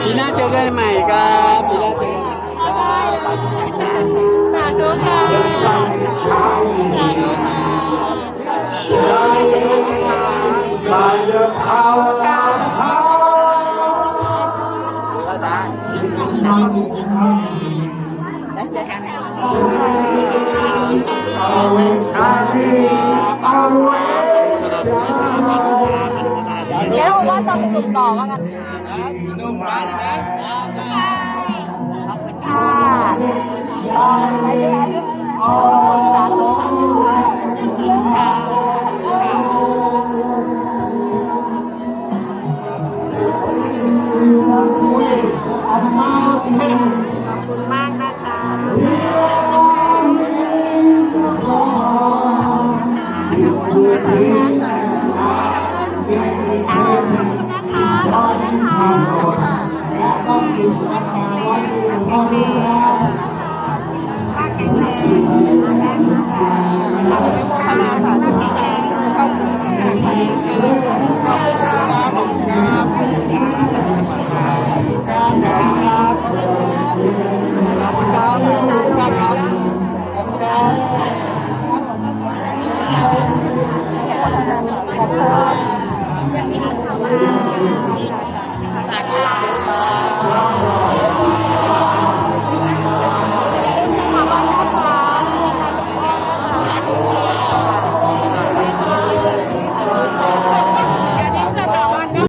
ปีหน้าเจอกันใหม่ครับปีหน้าเจอกันสาธุค่ะสาธุค่ะแล้วเจอกันเดี๋ยวเราว่าตอนหนุ่มๆต่อว่ากันหนุ่มมาเลยนะขอบคุณค่ะไปด้วยสาธุสาธุค่ะขอบคุณมากนะคะ